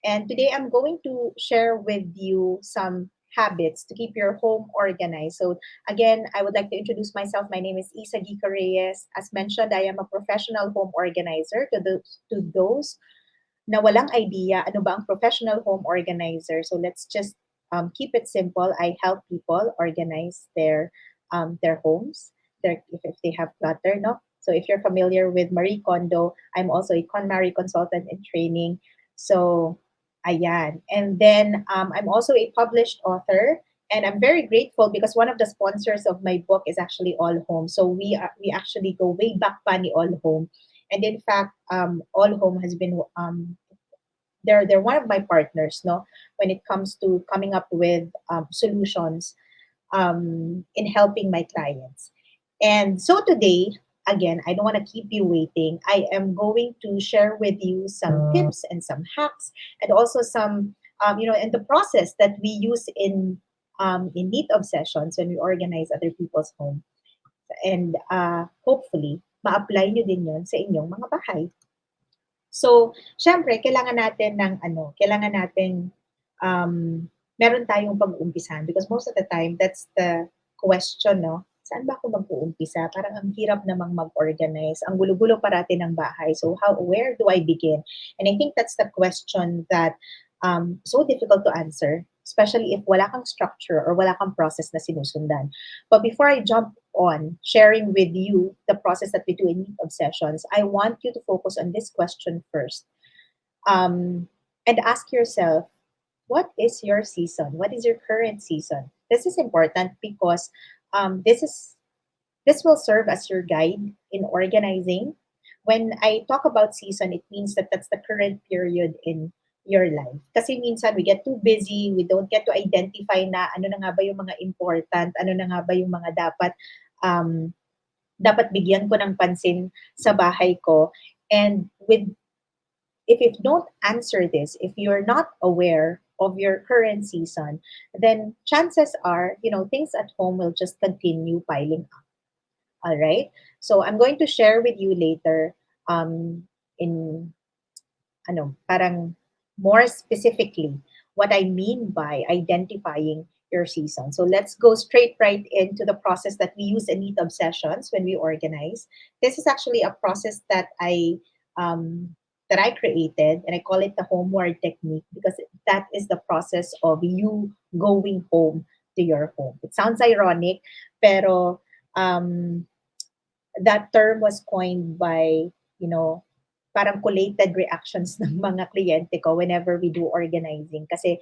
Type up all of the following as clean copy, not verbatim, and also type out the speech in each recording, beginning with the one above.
And today I'm going to share with you some habits to keep your home organized. So again, I would like to introduce myself. My name is Issa Reyes. As mentioned, I am a professional home organizer. To those na walang idea ano ba ang professional home organizer. So let's just keep it simple. I help people organize their homes, if they have clutter, no? So if you're familiar with Marie Kondo, I'm also a KonMari consultant in training. So ayan. And then I'm also a published author. And I'm very grateful because one of the sponsors of my book is actually AllHome. So we actually go way back pa ni AllHome. And in fact, AllHome has been they're one of my partners, no, when it comes to coming up with solutions in helping my clients. And so today, again, I don't want to keep you waiting. I am going to share with you some tips and some hacks, and also some, in the process that we use in Neat Obsessions when we organize other people's home. And hopefully, ma-apply nyo din yon sa inyong mga bahay. So, siyempre kailangan natin ng kailangan natin meron tayong pag-uumpisahan because most of the time that's the question, no? Saan ba ako mag-uumpisa? Parang ang hirap namang mag-organize. Ang gulo-gulo parati ng bahay. So, where do I begin? And I think that's the question that so difficult to answer, especially if wala kang structure or wala kang process na sinusundan. But before I jump on sharing with you the process that we do in Meet Obsessions, I want you to focus on this question first, and ask yourself, what is your season? What is your current season? This is important because um, this is this will serve as your guide in organizing. When I talk about season, it means that that's the current period in your life. Kasi minsan we get too busy, we don't get to identify na ano na nga ba yung mga important, ano na nga ba yung mga um, dapat bigyan ko ng pansin sa bahay ko. And if you don't answer this, if you're not aware of your current season, then chances are, things at home will just continue piling up. All right. So I'm going to share with you later in parang more specifically what I mean by identifying your season. So let's go straight right into the process that we use in Neat Obsessions when we organize. This is actually a process um, that I created, and I call it the homeward technique because that is the process of you going home to your home. It sounds ironic, pero um, that term was coined by, you know, parang collated reactions ng mga kliyente ko whenever we do organizing. Kasi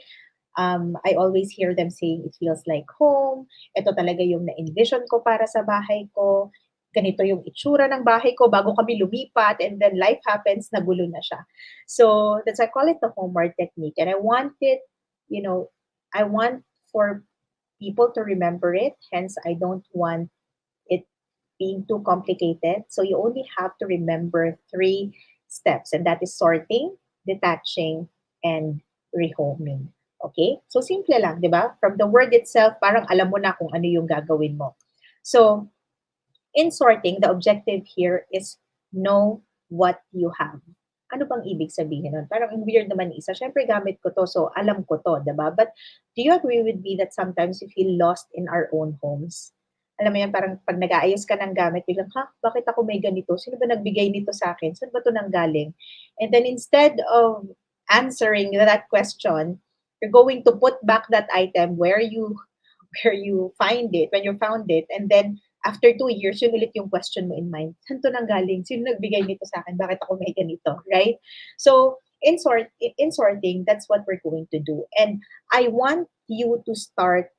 I always hear them saying, it feels like home. Ito talaga yung na-envision ko para sa bahay ko. Ganito yung itsura ng bahay ko bago kami lumipat. And then life happens, nagulo na siya. So that's why I call it the homeward technique. And I want it, I want for people to remember it. Hence, I don't want it being too complicated. So you only have to remember three steps, and that is sorting, detaching, and rehoming. Okay? So simple lang, di ba? From the word itself, parang alam mo na kung ano yung gagawin mo. So in sorting, the objective here is know what you have. Ano bang ibig sabihin nun? Parang ang weird naman isa. Siyempre, gamit ko to, so alam ko to, diba? But do you agree with me that sometimes we feel lost in our own homes? Alam mo yan, parang pag nag-aayos ka ng gamit, biglang, bakit ako may ganito? Sino ba nagbigay nito sa akin? Saan ba ito nanggaling? And then instead of answering that question, you're going to put back that item where you find it, when you found it, and then after 2 years, yun ulit yung question mo in mind. Saan to nanggaling? Sino nagbigay nito sa akin? Bakit ako may ganito? Right? So, in sorting, that's what we're going to do. And I want you to start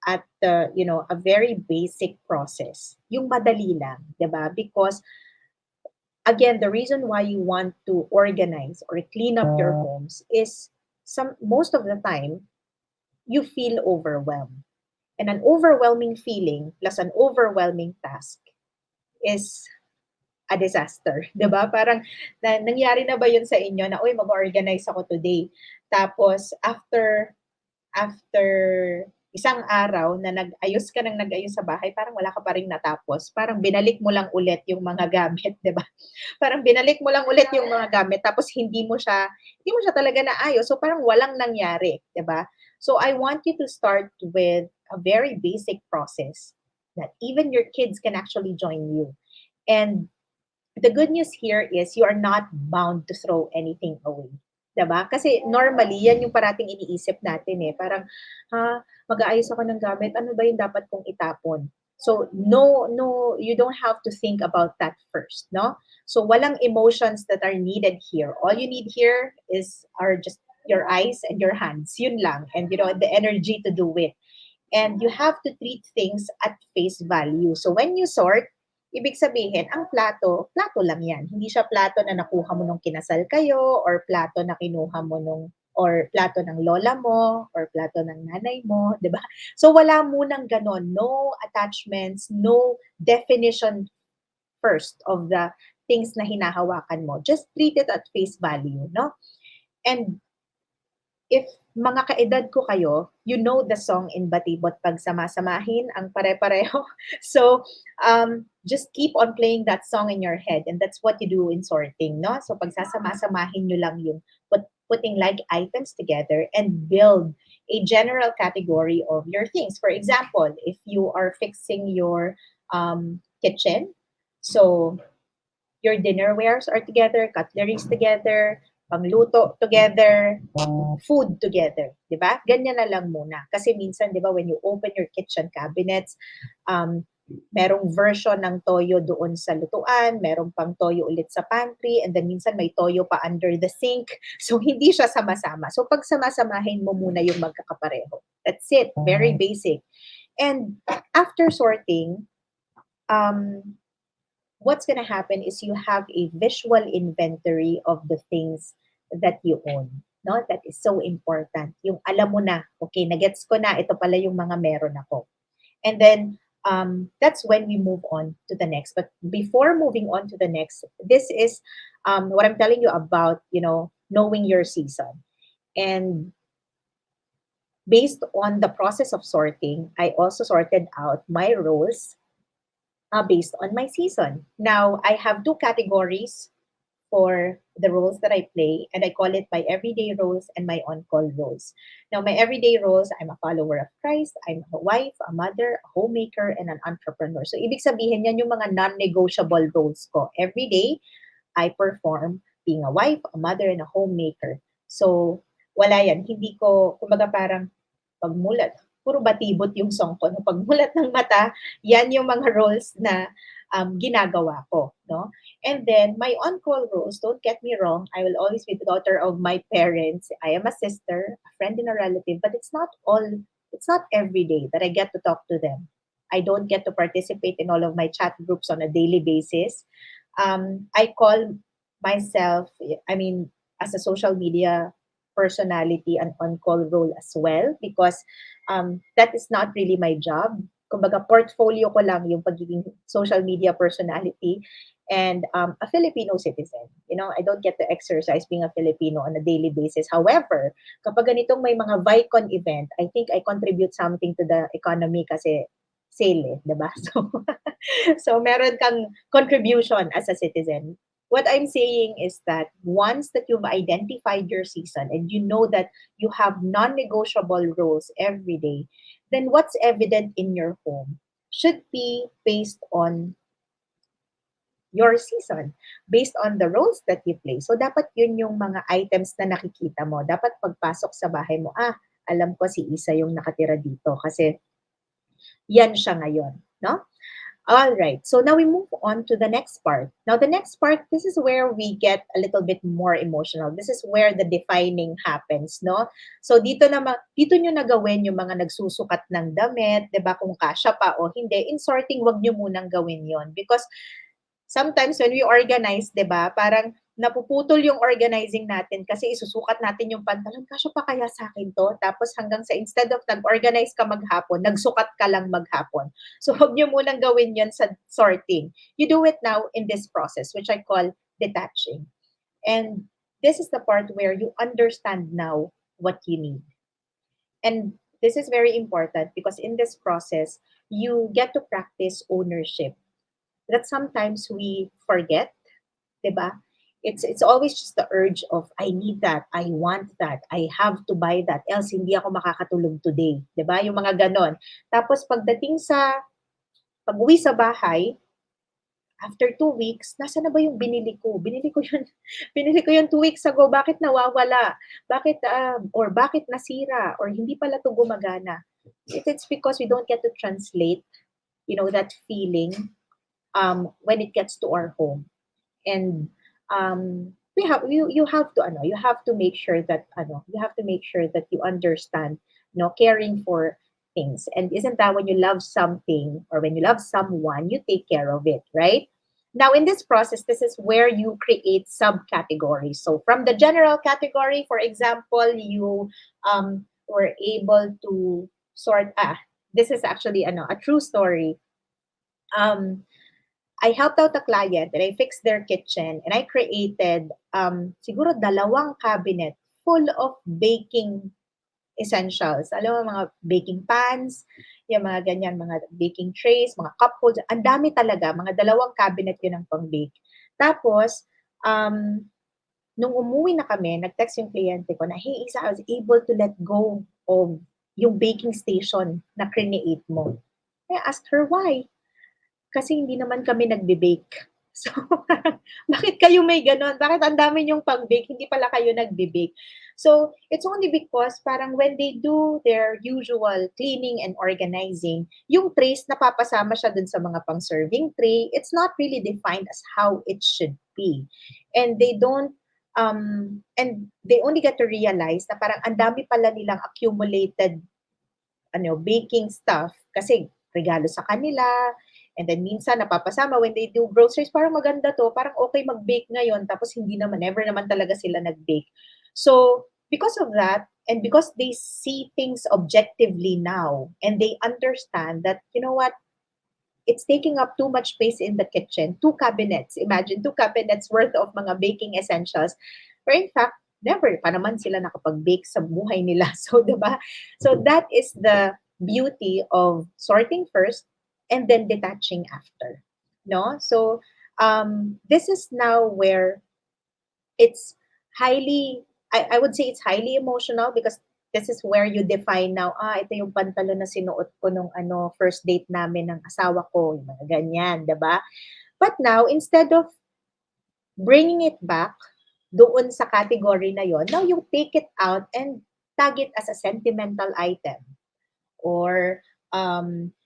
at a very basic process. Yung madali lang, 'di ba? Because again, the reason why you want to organize or clean up your homes is most of the time you feel overwhelmed. And an overwhelming feeling plus an overwhelming task is a disaster, 'di ba? Parang nangyari na ba 'yun sa inyo na mag-organize ako today. Tapos after isang araw na nag-ayos ka ng nag-ayos sa bahay, parang wala ka pa ring natapos. Parang binalik mo lang ulit yung mga gamit, 'di ba? Parang binalik mo lang ulit yung mga gamit tapos hindi mo siya talaga naayos. So parang walang nangyari, 'di ba? So I want you to start with a very basic process that even your kids can actually join you. And the good news here is you are not bound to throw anything away. 'Di ba? Kasi normally, yan yung parating iniisip natin eh. Parang, mag-aayos ako ng gamit, ano ba yung dapat kong itapon? So, no, no, you don't have to think about that first, no? So, walang emotions that are needed here. All you need here are just your eyes and your hands. Yun lang. And, the energy to do it. And you have to treat things at face value. So when you sort, ibig sabihin, ang plato, plato lang yan. Hindi siya plato na nakuha mo nung kinasal kayo, or plato na kinuha mo or plato ng lola mo, or plato ng nanay mo, di ba? So wala munang ganon. No attachments, no definition first of the things na hinahawakan mo. Just treat it at face value, no? And if mga kaedad ko kayo, you know the song in Batibot Pagsamasamahin, ang pare-pareho. So, just keep on playing that song in your head, and that's what you do in sorting, no? So, pagsasama-samahin nyo lang yung putting like items together and build a general category of your things. For example, if you are fixing your kitchen, so your dinnerwares are together, cutleries together, pangluto together, food together, 'di ba? Ganyan na lang muna. Kasi minsan, 'di ba, when you open your kitchen cabinets, um merong version ng toyo doon sa lutuan, merong pang toyo ulit sa pantry, and then minsan may toyo pa under the sink. So hindi siya sama-sama. So pag sama-samahin mo muna yung magkakapareho. That's it. Very basic. And after sorting, um what's going to happen is you have a visual inventory of the things that you own. No, that is so important. Yung alam mo na, okay, nagets ko na, ito pala yung mga meron ako. And then, that's when we move on to the next. But before moving on to the next, this is what I'm telling you about, knowing your season. And based on the process of sorting, I also sorted out my roles based on my season. Now, I have two categories for the roles that I play, and I call it my everyday roles and my on-call roles. Now, my everyday roles, I'm a follower of Christ, I'm a wife, a mother, a homemaker, and an entrepreneur. So, ibig sabihin yan yung mga non-negotiable roles ko. Every day, I perform being a wife, a mother, and a homemaker. So, wala yan. Hindi ko, kumbaga parang pagmulat, puro batibot yung song ko. No? Pagmulat ng mata, yan yung mga roles na ginagawa ko. No? And then, my on-call roles, don't get me wrong, I will always be the daughter of my parents. I am a sister, a friend, and a relative, but it's not every day that I get to talk to them. I don't get to participate in all of my chat groups on a daily basis. I call myself, I mean, as a social media personality, an on-call role as well, because that is not really my job. Kumbaga, portfolio ko lang yung pagiging social media personality and a Filipino citizen. I don't get to exercise being a Filipino on a daily basis. However, kapag ganitong may mga ViCon event, I think I contribute something to the economy kasi sale, diba? So meron kang contribution as a citizen. What I'm saying is that once that you've identified your season and you know that you have non-negotiable roles every day, then what's evident in your home should be based on your season, based on the roles that you play. So dapat yun yung mga items na nakikita mo. Dapat pagpasok sa bahay mo, alam ko si Isa yung nakatira dito kasi yan siya ngayon, no? All right. So now we move on to the next part. Now the next part, this is where we get a little bit more emotional. This is where the defining happens, no? So dito nyo na gawin yung mga nagsusukat ng damit, 'di ba? Kung kasya pa o hindi. In sorting, wag nyo munang gawin 'yon because sometimes when we organize, 'di ba? Parang napuputol yung organizing natin kasi isusukat natin yung pantalon, kasya pa kaya sa akin to? Tapos hanggang sa instead of nag-organize ka maghapon, nagsukat ka lang maghapon. So huwag nyo munang gawin yon sa sorting. You do it now in this process, which I call detaching. And this is the part where you understand now what you need. And this is very important because in this process, you get to practice ownership that sometimes we forget, 'di ba? It's always just the urge of I need that, I want that, I have to buy that, else hindi ako makakatulog today, 'di ba? Yung mga ganon. Tapos pagdating sa pag-uwi sa bahay, after 2 weeks, nasa na ba yung binili ko? Binili ko yun, binili ko yun 2 weeks ago, bakit nawawala? Bakit, or bakit nasira? Or hindi pala to gumagana? It's because we don't get to translate, that feeling when it gets to our home. And you have to you have to make sure that you understand, caring for things. And isn't that when you love something or when you love someone, you take care of it, right? Now in this process, this is where you create subcategories. So from the general category, for example, you were able to sort this is actually a true story. um I helped out a client and I fixed their kitchen and I created siguro dalawang cabinet full of baking essentials. Alam mo, mga baking pans, yung mga ganyan, mga baking trays, mga cup holders. Ang dami talaga, mga dalawang cabinet yun ang pang-bake. Tapos, nung umuwi na kami, nag-text yung kliyente ko na, hey, Isa, I was able to let go of yung baking station na create mo. I asked her why. Kasi hindi naman kami nagbe-bake. So, bakit kayo may gano'n? Bakit ang dami niyong pang-bake, hindi pala kayo nagbe-bake? So, it's only because parang when they do their usual cleaning and organizing, yung trays napapasama siya dun sa mga pang-serving tray, it's not really defined as how it should be. And they only get to realize na parang ang dami pala nilang accumulated baking stuff kasi regalo sa kanila. And then minsan napapasama when they do groceries, parang maganda to, parang okay mag-bake ngayon, tapos hindi naman, never naman talaga sila nag-bake. So, because of that, and because they see things objectively now, and they understand that, you know what, it's taking up too much space in the kitchen. 2 cabinets. Imagine, 2 cabinets worth of mga baking essentials. Where in fact, never pa naman sila nakapag-bake sa buhay nila. So, diba? So, that is the beauty of sorting first and then detaching after. No? So, this is now where it's I would say it's highly emotional because this is where you define now, ito yung pantalon na sinuot ko nung first date namin ng asawa ko, yung mga ganyan, diba? But now, instead of bringing it back doon sa category na yon, now you take it out and tag it as a sentimental item. Or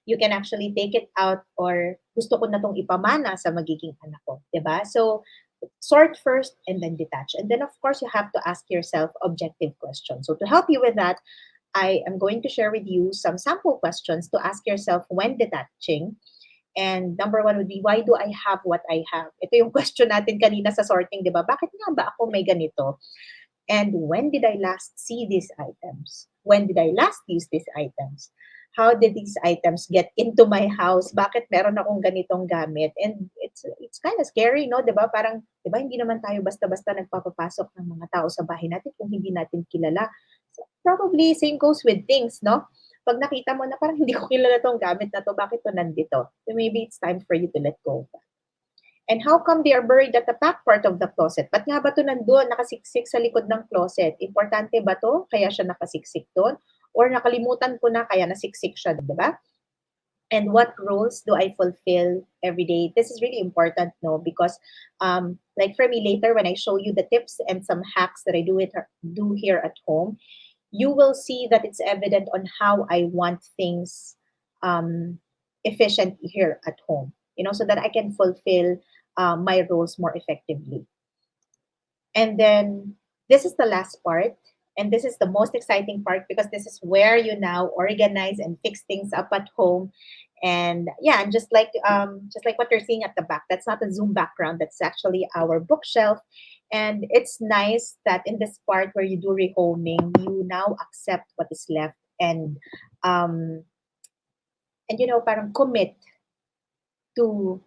you can actually take it out or gusto ko na tong ipamana sa magiging anak ko, diba? So, sort first and then detach. And then, of course, you have to ask yourself objective questions. So to help you with that, I am going to share with you some sample questions to ask yourself when detaching. And number one would be, why do I have what I have? Ito yung question natin kanina sa sorting, di ba? Bakit nga ba ako may ganito? And when did I last see these items? When did I last use these items? How did these items get into my house? Bakit meron akong ganitong gamit? And it's kind of scary, no? 'Di ba? Parang 'di ba hindi naman tayo basta-basta nagpapapasok ng mga tao sa bahay natin kung hindi natin kilala. So, probably same goes with things, no? Pag nakita mo na parang hindi ko kilala tong gamit na to, bakit to nandito? So maybe it's time for you to let go of that. And how come they are buried at the back part of the closet? Ba't nga ba ito nandun, nakasiksik sa likod ng closet? Importante ba to? Kaya siya nakasiksik doon? Or nakalimutan ko na kaya nasiksik siya, di ba? And what roles do I fulfill every day? This is really important, no? Because like for me later, when I show you the tips and some hacks that I do here at home, you will see that it's evident on how I want things efficient here at home, so that I can fulfill my roles more effectively. And then this is the last part. And this is the most exciting part because this is where you now organize and fix things up at home. And yeah, and just like what you're seeing at the back, that's not a Zoom background. That's actually our bookshelf. And it's nice that in this part where you do rehoming, you now accept what is left um and parang commit to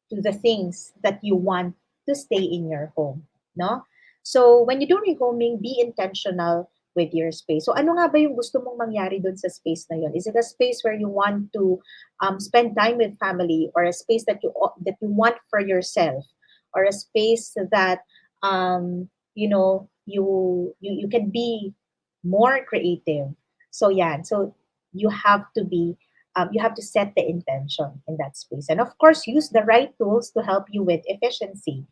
the things that you want to stay in your home, no? So when you do rehoming, be intentional with your space. So ano nga ba yung gusto mong mangyari dun sa space na yun? Is it a space where you want to spend time with family, or a space that you want for yourself, or a space that you can be more creative? So yeah, so you have to be you have to set the intention in that space, and of course use the right tools to help you with efficiency.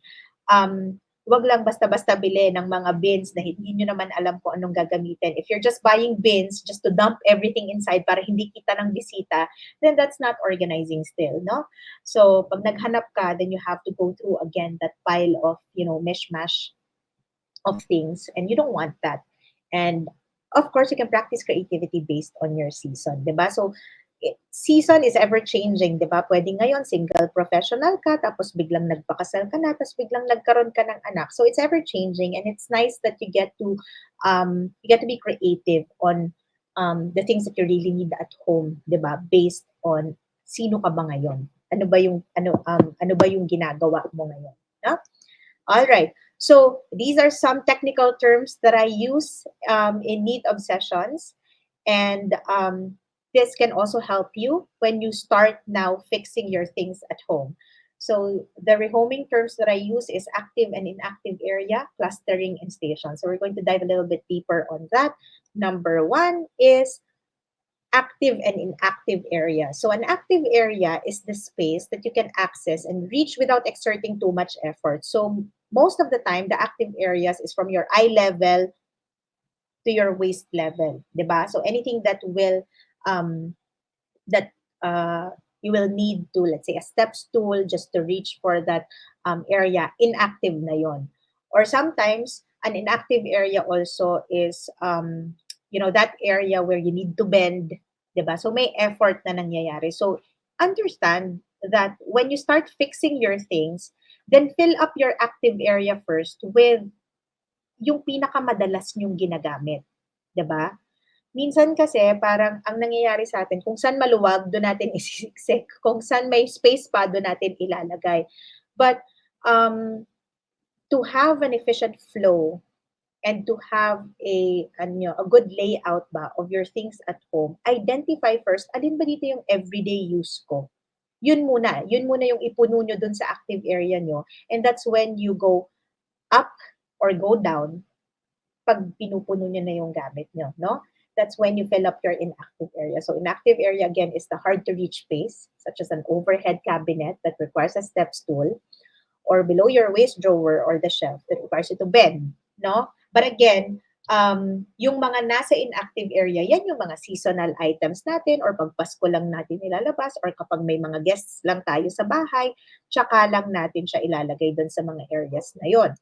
Wag lang basta-basta bili ng mga bins na hindi nyo naman alam kung anong gagamitin. If you're just buying bins just to dump everything inside para hindi kita ng bisita, then that's not organizing still, no? So, pag naghanap ka, then you have to go through again that pile of, mishmash of things, and you don't want that. And of course, you can practice creativity based on your season, 'di ba? So, season is ever changing, 'di ba? Pwede ngayon single professional ka, tapos biglang nagpakasal ka na, tapos biglang nagkaroon ka ng anak. So it's ever changing, and it's nice that you get to be creative on the things that you really need at home, 'di ba? Based on sino ka ba ngayon? Ano ba yung ginagawa mo ngayon? No? All right. So these are some technical terms that I use in Neat Obsessions, and this can also help you when you start now fixing your things at home. So the rehoming terms that I use is active and inactive area, clustering, and station. So we're going to dive a little bit deeper on that. Number one is active and inactive area. So an active area is the space that you can access and reach without exerting too much effort. So most of the time, the active areas is from your eye level to your waist level, 'di ba? So anything um, that you will need to, let's say, a step stool just to reach for that area, inactive na yon. Or sometimes, an inactive area also is, that area where you need to bend, diba? So may effort na nangyayari. So understand that when you start fixing your things, then fill up your active area first with yung pinakamadalas nyong ginagamit. 'Di ba? Minsan kasi parang ang nangyayari sa atin, kung saan maluwag, doon natin isisiksik. Kung saan may space pa, doon natin ilalagay. But to have an efficient flow and to have a good layout ba of your things at home, identify first, alin ba dito yung everyday use ko? Yun muna yung ipuno nyo dun sa active area nyo. And that's when you go up or go down pag pinupuno nyo na yung gamit nyo, no? That's when you fill up your inactive area. So inactive area, again, is the hard-to-reach space, such as an overhead cabinet that requires a step stool, or below your waist drawer or the shelf that requires you to bend, no? But again, yung mga nasa inactive area, yan yung mga seasonal items natin, or pag Pasko lang natin ilalabas, or kapag may mga guests lang tayo sa bahay, tsaka lang natin siya ilalagay doon sa mga areas na yon.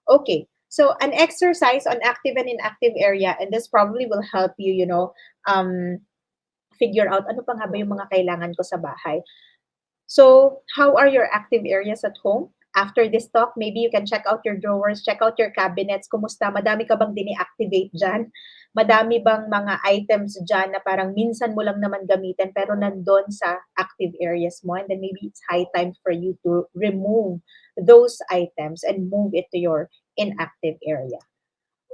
Okay, so an exercise on active and inactive area, and this probably will help you, figure out ano pa nga ba yung mga kailangan ko sa bahay. So, how are your active areas at home? After this talk, maybe you can check out your drawers, check out your cabinets. Kumusta? Madami ka bang dini-activate dyan? Madami bang mga items dyan na parang minsan mo lang naman gamitin pero nandun sa active areas mo? And then maybe it's high time for you to remove those items and move it to your inactive area.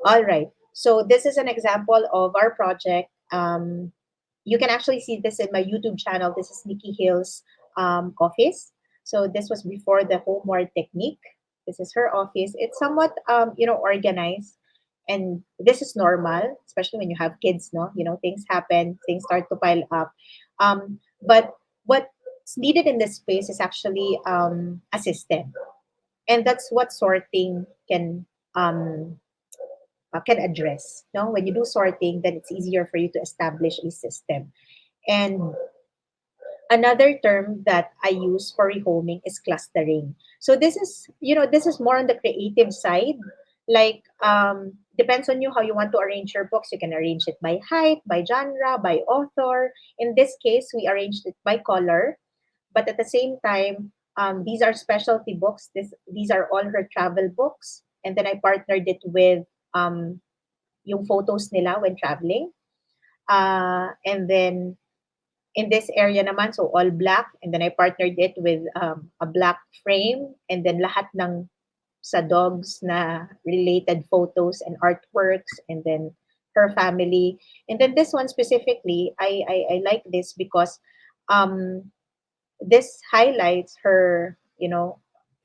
All right. So this is an example of our project. You can actually see this in my YouTube channel. This is Nikki Hill's office. So this was before the homeward technique. This is her office. It's somewhat, organized. And this is normal, especially when you have kids, no? Things happen, things start to pile up. But what's needed in this space is actually a system. And that's what sorting can address. No? When you do sorting, then it's easier for you to establish a system. And another term that I use for rehoming is clustering. So this is more on the creative side. Like, depends on you how you want to arrange your books. You can arrange it by height, by genre, by author. In this case, we arranged it by color. But at the same time, these are specialty books. These are all her travel books. And then I partnered it with yung photos nila when traveling. And then in this area naman, so all black. And then I partnered it with a black frame. And then lahat ng sa dogs na related photos and artworks. And then her family. And then this one specifically, I like this because um, this highlights her,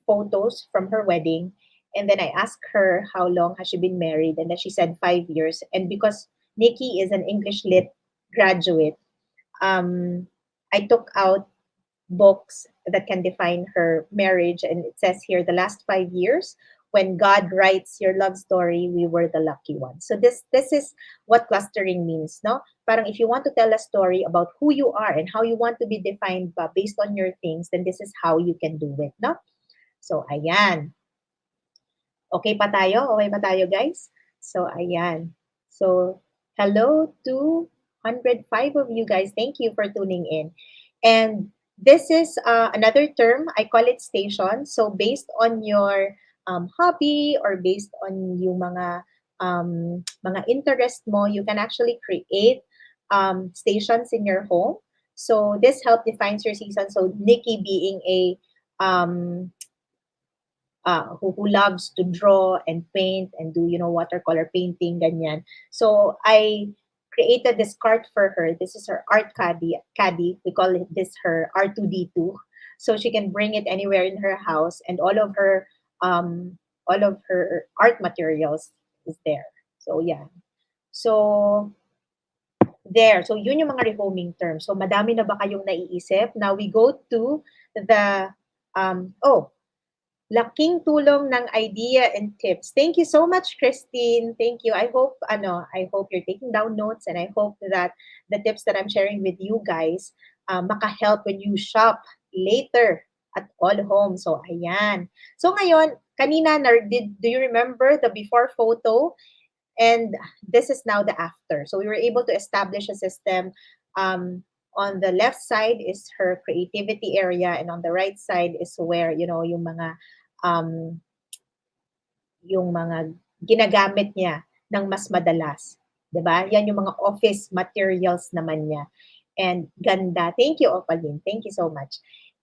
photos from her wedding. And then I asked her how long has she been married, and then she said 5 years. And because Nikki is an English lit graduate, um, I took out books that can define her marriage, and it says here the last 5 years. When God writes your love story, we were the lucky ones. So this is what clustering means, no? Parang if you want to tell a story about who you are and how you want to be defined based on your things, then this is how you can do it, no? So ayan. Okay pa tayo? Okay pa tayo, guys? So, ayan. So, hello to 105 of you guys. Thank you for tuning in. And this is another term. I call it station. So, based on your hobby or based on yung mga interest mo, you can actually create stations in your home. So, this help defines your season. So, Nikki being a um, who loves to draw and paint and do watercolor painting ganyan. So I created this cart for her. This is her art caddy. We call it this her R2D2. So she can bring it anywhere in her house, and um all of her art materials is there. So yeah. So there. So yun yung mga rehoming terms. So madami na ba kayong naiisip? Now we go to the laking tulong ng idea and tips. Thank you so much, Christine. Thank you. I hope you're taking down notes, and I hope that the tips that I'm sharing with you guys maka-help when you shop later at AllHome. So ayan. So ngayon, kanina do you remember the before photo? And this is now the after. So we were able to establish a system. On the left side is her creativity area, and on the right side is where um, yung mga ginagamit niya ng mas madalas. 'Di ba? Yan yung mga office materials naman niya. And ganda. Thank you, Opaline. Thank you so much.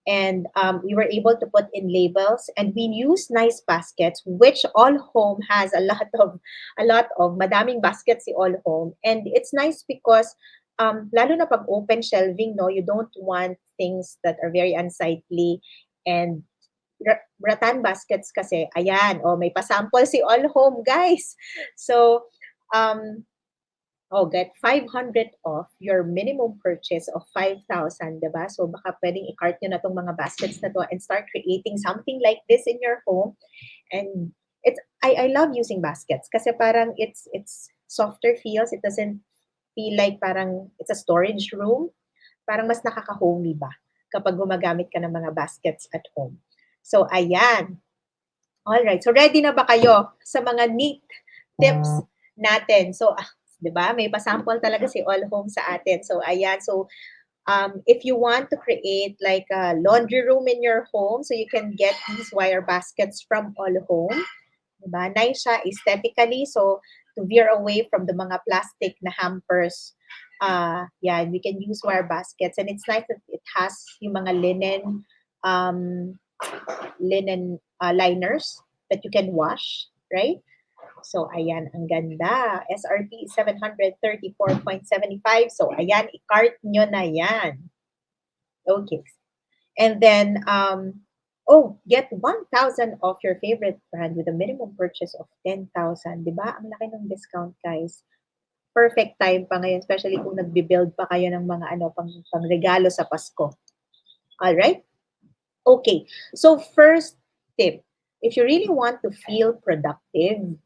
And we were able to put in labels, and we use nice baskets, which All Home has a lot of madaming baskets si All Home. And it's nice because lalo na pag open shelving, no, you don't want things that are very unsightly. And rattan baskets kasi, ayan, may pasample si All Home, guys. So, um, get 500 off your minimum purchase of 5,000, diba? So, baka pwedeng i-cart nyo na tong mga baskets na to and start creating something like this in your home. And I love using baskets kasi parang it's softer feels. It doesn't feel like parang it's a storage room. Parang mas nakaka-homey ba kapag gumagamit ka ng mga baskets at home. So, ayan. Alright. So, ready na ba kayo sa mga neat tips natin? So, 'di ba? May pasample talaga si All Home sa atin. So, ayan. So, if you want to create like a laundry room in your home, so you can get these wire baskets from All Home. Diba? Nice siya aesthetically. So, to veer away from the mga plastic na hampers, yeah, we can use wire baskets. And it's nice that it has yung mga um, linen liners that you can wash, right? So, ayan, ang ganda. SRP 734.75. So, ayan, i-cart nyo na yan. Okay. And then, get 1,000 off your favorite brand with a minimum purchase of 10,000. Diba? Ang laki ng discount, guys. Perfect time pa ngayon, especially kung nagbi-build pa kayo ng mga pang regalo sa Pasko. All right? Okay. So, first tip, if you really want to feel productive,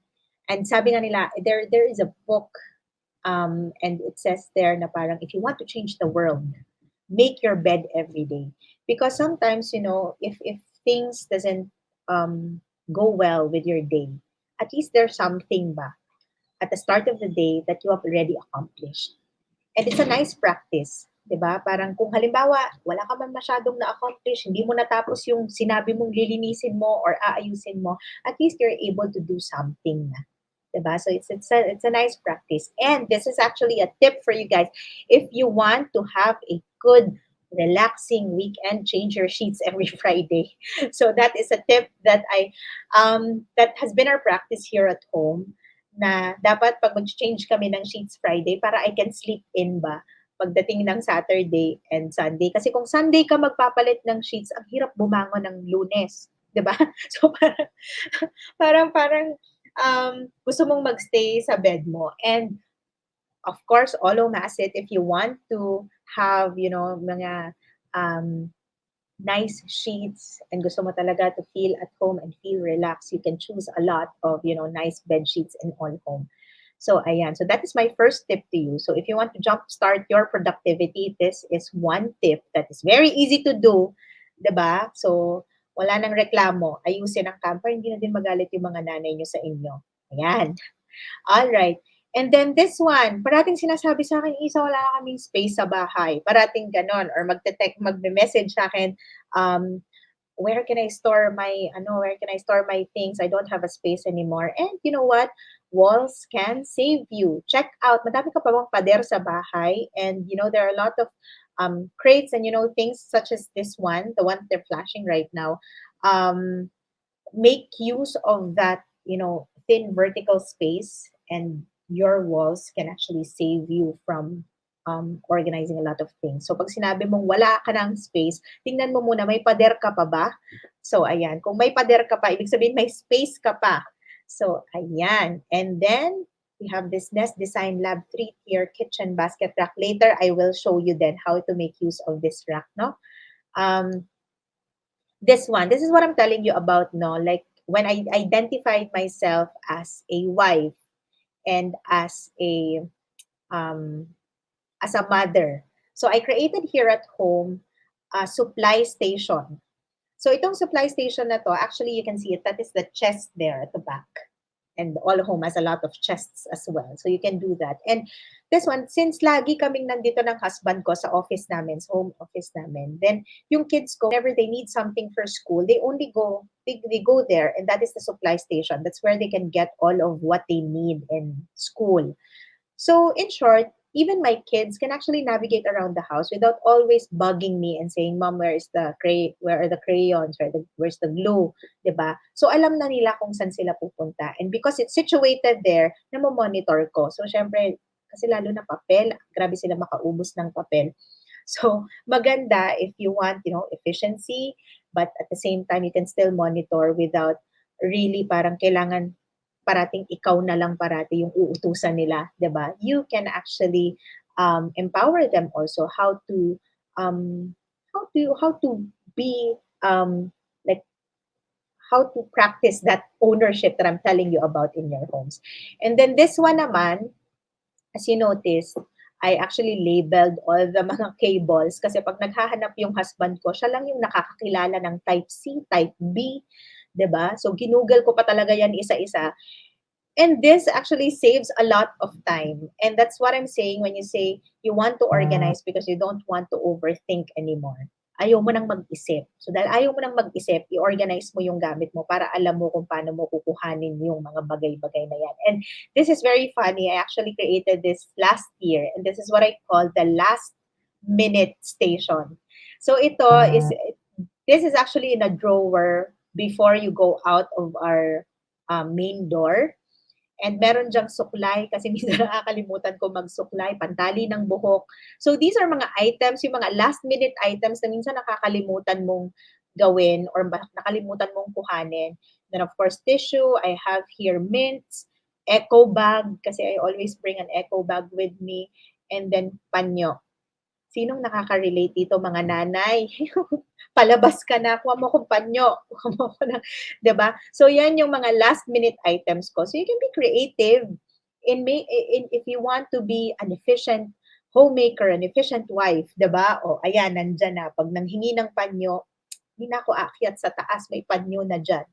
and sabi nga nila, there is a book, and it says there na parang, if you want to change the world, make your bed every day. Because sometimes, if things doesn't go well with your day, at least there's something ba at the start of the day that you have already accomplished. And it's a nice practice. 'Di ba? Parang kung halimbawa, wala ka man masyadong na-accomplish, hindi mo natapos yung sinabi mong lilinisin mo or aayusin mo, at least you're able to do something na. 'Di ba? So it's a nice practice. And this is actually a tip for you guys. If you want to have a good relaxing weekend, change your sheets every Friday. So that is a tip that that has been our practice here at home. na dapat pag mag-change kami ng sheets Friday para I can sleep in ba pagdating ng Saturday and Sunday. Kasi kung Sunday ka magpapalit ng sheets, ang hirap bumangon ng Lunes, 'di ba? So parang gusto mong magstay sa bed mo. And of course, all-home has it if you want to have, mga um, nice sheets and gusto mo talaga to feel at home and feel relaxed, you can choose a lot of, nice bed sheets in all-home. So, ayan. So, that is my first tip to you. So, if you want to jumpstart your productivity, this is one tip that is very easy to do. 'Di ba? So, wala nang reklamo. Ayusin ang camper. Hindi na din magalit yung mga nanay nyo sa inyo. Ayan. All right. And then this one, parating sinasabi sa akin, Isa, wala na kaming space sa bahay. Parating ganon. Or magme-message sa akin, um, where can I store my things? I don't have a space anymore. And you know what? Walls can save you. Check out, madami ka pa bang pader sa bahay? And there are a lot of crates and things such as this one, the one they're flashing right now. Um, Make use of that, thin vertical space, and your walls can actually save you from organizing a lot of things. So, pag sinabi mong wala ka ng space, tingnan mo muna, may pader ka pa ba? So, ayan. Kung may pader ka pa, ibig sabihin may space ka pa. So, ayan. And then, we have this Nest Design Lab 3-tier kitchen basket rack. Later, I will show you then how to make use of this rack, no? Um, this is what I'm telling you about, no? Like, when I identified myself as a wife and um, as a mother. So I created here at home a supply station. So itong supply station na to, actually you can see it, that is the chest there at the back. And AllHome has a lot of chests as well. So you can do that. And this one, since lagi kaming nandito ng husband ko sa office namin, sa home office namin, then yung kids ko, whenever they need something for school, they go there, and that is the supply station. That's where they can get all of what they need in school. So, in short, even my kids can actually navigate around the house without always bugging me and saying, "Mom, where are the crayons? Where's the glue?" 'Di ba? So, alam na nila kung saan sila pupunta. And because it's situated there, namo-monitor ko. So, syempre, kasi lalo na papel, grabe sila makaubos ng papel. So, maganda if you want, efficiency, but at the same time, you can still monitor without really parang kailangan parating ikaw na lang parati yung uutusan nila, 'di ba? You can actually empower them also um, how to be like how to practice that ownership that I'm telling you about in your homes. And then this one naman, as you notice, I actually labeled all the mga cables kasi pag naghahanap yung husband ko, siya lang yung nakakakilala ng type C, type B, 'di ba? So ginugol ko pa talaga yan isa-isa. And this actually saves a lot of time. And that's what I'm saying when you say you want to organize because you don't want to overthink anymore. Ayaw mo nang mag-isip. So dahil ayaw mo nang mag-isip, i-organize mo yung gamit mo para alam mo kung paano mo kukuhanin yung mga bagay-bagay na yan. And this is very funny. I actually created this last year. And this is what I call the last minute station. So this is actually in a drawer before you go out of our main door. And meron diyang suklay kasi minsan nakakalimutan ko magsuklay, pantali ng buhok. So these are mga items, yung mga last minute items na minsan nakakalimutan mong gawin or nakalimutan mong kuhanin. Then of course tissue, I have here mints, eco bag kasi I always bring an eco bag with me, and then panyo. Sinong nakaka-relate dito, mga nanay? Palabas ka na, kuha mo akong panyo, kuha mo ako ng, 'di ba? So yan yung mga last minute items ko. So you can be creative in if you want to be an efficient homemaker, an efficient wife, 'di ba? O ayan, nandiyan na. Pag nanghingi ng panyo, hindi na ako aakyat sa taas, may panyo na diyan.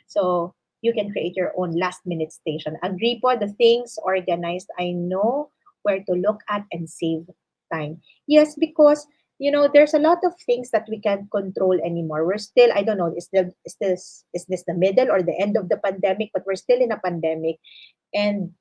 So you can create your own last minute station. Agree po, the things organized, I know where to look at and save time. Yes, because there's a lot of things that we can't control anymore. We're still, I don't know, is this the middle or the end of the pandemic? But we're still in a pandemic, and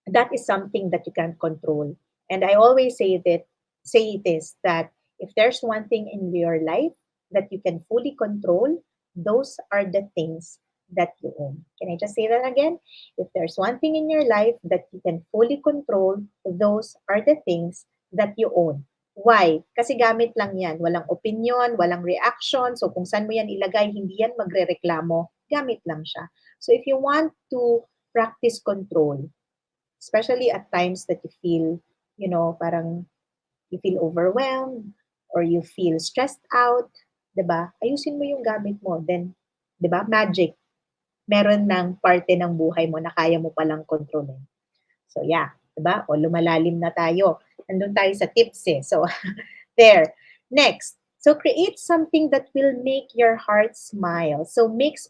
that is something that you can't control. And I always say this that if there's one thing in your life that you can fully control, those are the things that you own. Can I just say that again? If there's one thing in your life that you can fully control, those are the things that you own. Why? Kasi gamit lang yan. Walang opinion, walang reaction. So kung saan mo yan ilagay, hindi yan magre-reklamo. Gamit lang siya. So if you want to practice control, especially at times that you feel, parang you feel overwhelmed or you feel stressed out, 'di ba? Ayusin mo yung gamit mo. Then, 'di ba? Magic. Meron ng parte ng buhay mo na kaya mo palang kontrolin. So, yeah. 'Di ba? O lumalalim na tayo. Nandun tayo sa tips eh. So, there. Next. So, create something that will make your heart smile. So, make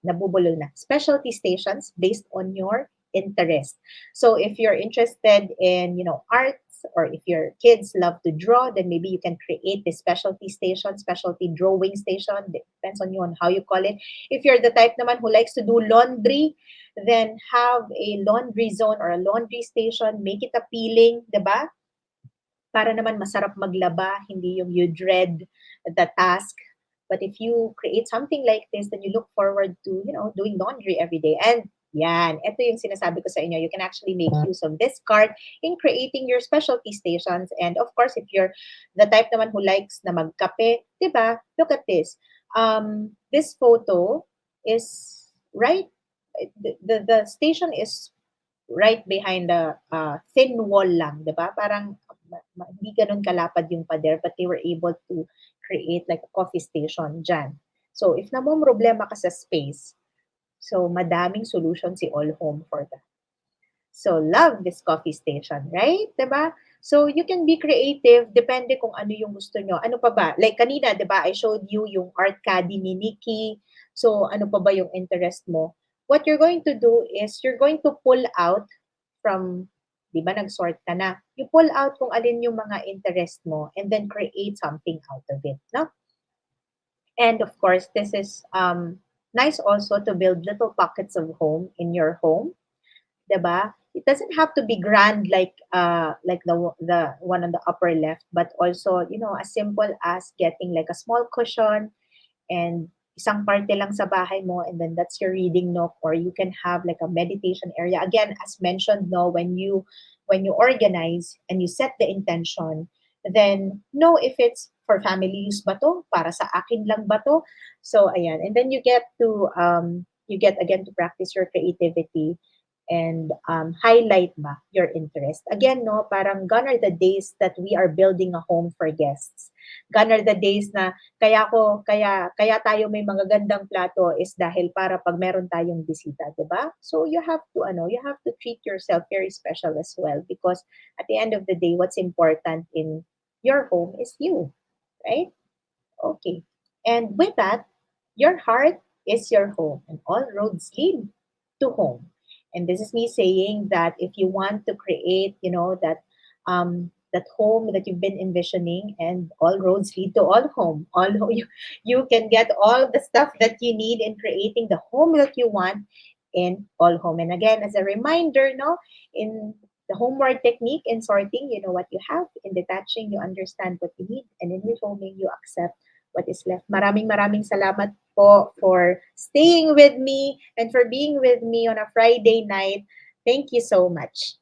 nabubulol na, specialty stations based on your interest. So, if you're interested in, arts, or if your kids love to draw, then maybe you can create a specialty station, specialty drawing station. Depends on you on how you call it. If you're the type naman who likes to do laundry, then have a laundry zone or a laundry station. Make it appealing, 'di ba? Para naman masarap maglaba, hindi yung you dread the task. But if you create something like this, then you look forward to, doing laundry every day. And yan, ito yung sinasabi ko sa inyo. You can actually make use of this card in creating your specialty stations. And of course, if you're the type naman who likes na magkape, diba? Look at this. This photo is right, the station is right behind the thin wall lang, 'di ba? Parang hindi ganun kalapad yung pader, but they were able to create like a coffee station dyan. So, if problema ka sa space, so madaming solution si AllHome for that. So, love this coffee station, right? 'Di ba? So, you can be creative, depende kung ano yung gusto nyo. Ano pa ba? Like kanina, 'di ba, I showed you yung art caddy ni Nikki. So, ano pa ba yung interest mo? What you're going to do is you're going to pull out from, 'di ba, nag-sort ka na. You pull out kung alin yung mga interest mo and then create something out of it, no? And of course, this is nice also to build little pockets of home in your home, 'di ba? It doesn't have to be grand like the one on the upper left, but also, as simple as getting like a small cushion and isang parte lang sa bahay mo, and then that's your reading nook, or you can have like a meditation area. Again, as mentioned, no, when you organize and you set the intention, then know if it's for family use ba to, para sa akin lang ba to. So ayan, and then you get again to practice your creativity and highlight ba your interest. Again, no, parang gone are the days that we are building a home for guests. Gone are the days na kaya tayo may mga gandang plato is dahil para pag meron tayong bisita, 'di ba? So you have to treat yourself very special as well, because at the end of the day, what's important in your home is you, right? Okay. And with that, your heart is your home, and all roads lead to home. And this is me saying that if you want to create, that home that you've been envisioning, and all roads lead to all home. You can get all the stuff that you need in creating the home that you want in all home. And again, as a reminder, no, in the homeward technique in sorting, you know what you have. In detaching, you understand what you need. And in reforming, you accept what is left. Maraming maraming salamat po for staying with me and for being with me on a Friday night. Thank you so much.